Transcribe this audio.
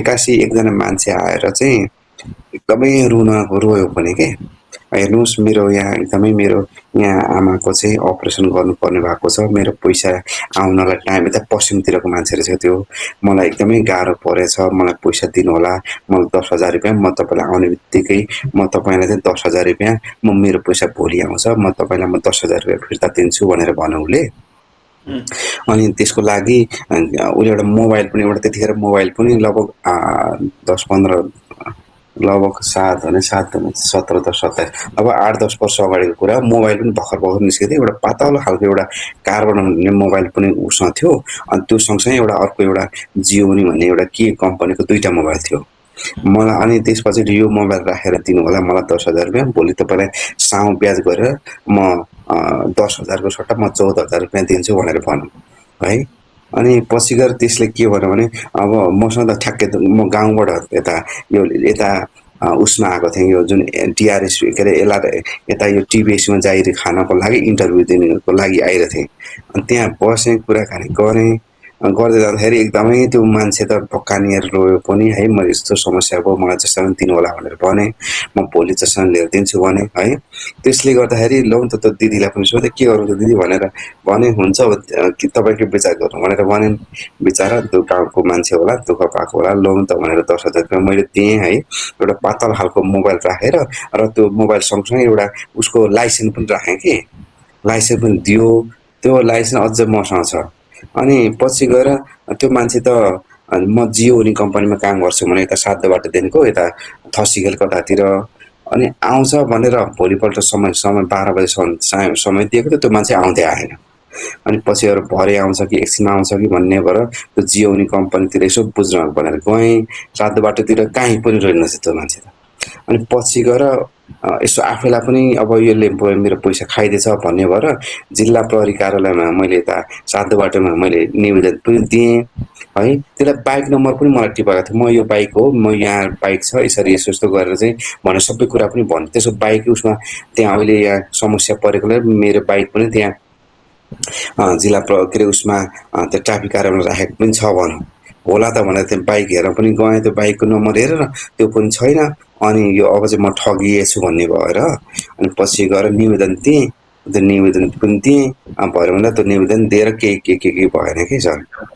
एक्कासी एकजना मान्छे आएर चाहिँ एकदमै रोयो पनि के हेर्नुहोस् मेरो यहाँ एकदमै मेरो यहाँ आमाको चाहिँ अपरेसन गर्नुपर्ने भएको छ, मेरो पैसा आउनलाई टाइम यता पश्चिमतिरको मान्छे रहेछ त्यो, मलाई एकदमै गाह्रो परेछ, मलाई पैसा दिनुहोला, मलाई 10,000 रुपियाँ म तपाईँलाई आउने बित्तिकै म तपाईँलाई चाहिँ 10,000 रुपियाँ मेरो पैसा भोलि आउँछ, म तपाईँलाई 10,000 रुपियाँ फिर्ता दिन्छु भनेर भन्यो उसले। अनि त्यसको लागि उसले एउटा मोबाइल पनि त्यतिखेर मोबाइल पनि लगभग 10-15 लगभग 17-17 अब 8-10 वर्ष अगाडिको कुरा। मोबाइल पनि भर्खर निस्केको थियो, एउटा पातलो खालको एउटा कार्बन हुने मोबाइल पनि उसँग थियो। अनि त्यो सँगसँगै अर्को एउटा जियोनी भन्ने एउटा के कम्पनीको 2टा मोबाइल थियो मलाई। अनि त्यसपछि यो मोबाइल राखेर दिनु होला मलाई 10,000 रुपियाँ, भोलि तपाईँलाई साउँ ब्याज गरेर म 10,000 को सट्टा म 14,000 रुपियाँ दिन्छु भनेर भन्यो है। अनि पछि गएर त्यसले के भन्यो भने अब मसँग त ठ्याक्कै म गाउँबाट यता उसमा आएको थिएँ, यो जुन टिआरएस के अरे यता यो टिबिएसमा जागिरी खानको लागि इन्टरभ्यू दिनको लागि आइरहेको थिएँ। अनि त्यहाँ बसेँ, कुराकानी गरेँ, गर्दै जाँदाखेरि एकदमै त्यो मान्छे त भक्कानिएर रोयो पनि है। म यस्तो समस्या भयो, मलाई जसरी दिनु होला भनेर भने, म भोलि जसरी लिएर दिन्छु भने है। त्यसले गर्दाखेरि लौ त दिदीलाई पनि सोधेँ के गर्नु त दिदी भनेर भने, हुन्छ कि तपाईँकै विचार गर्नु भनेर भने। बिचरा गाउँको मान्छे होला, दुःख पाएको होला, लौ त भनेर 10,000 रुपियाँ मैले दिएँ है। एउटा पातलो खालको मोबाइल राखेर र त्यो मोबाइल सँगसँगै एउटा उसको लाइसेन्स पनि राखेँ कि, लाइसेन्स पनि दियो। त्यो लाइसेन्स अझ मसँग छ। अनि पछि गएर त्यो मान्छे त म जियोनी कम्पनीमा काम गर्छु भने यता 7 बाटोदेखिको यता थसिखेल कतातिर अनि आउँछ भनेर भोलिपल्ट समय 12 बजेसम्म समय दिएको थियो, त्यो मान्छे आउँदै आएन। अनि पछि अरू भरे आउँछ कि एकछिनमा आउँछ कि भन्ने भएर त्यो जियोनी कम्पनीतिर यसो बुझ्न भनेर गएँ। 7 बाटोतिर कहीँ पनि रहेनछ त्यो मान्छे त। अनि पछि गएर यसो आफैलाई पनि अब यसले मेरो पैसा खाइदिएछ भन्ने भएर जिल्ला प्रहरी कार्यालयमा मैले यता 7 बाटोमा मैले निवेदन पनि दिएँ है। त्यसलाई बाइक नम्बर पनि मलाई टिपेको थियो, म यो बाइक हो, म यहाँ बाइक छ, यसरी यस्तो यस्तो गरेर चाहिँ भनेर सबै कुरा पनि भन्यो। त्यसो बाइक उसमा त्यहाँ अहिले यहाँ समस्या परेकोले मेरो बाइक पनि त्यहाँ जिल्ला के अरे उसमा त्यो ट्राफिक कार्यालयमा राखेको पनि छ भनौँ होला त भनेर त्यो बाइक हेरेर पनि गएँ। त्यो बाइकको नम्बर हेरेर त्यो पनि छैन। अनि यो अब चाहिँ म ठगिएछु भन्ने भएर अनि पछि गएर निवेदन दिएँ। त्यो निवेदन पनि दिएँ, भरे भन्दा त्यो निवेदन दिएर केही भएन कि सर।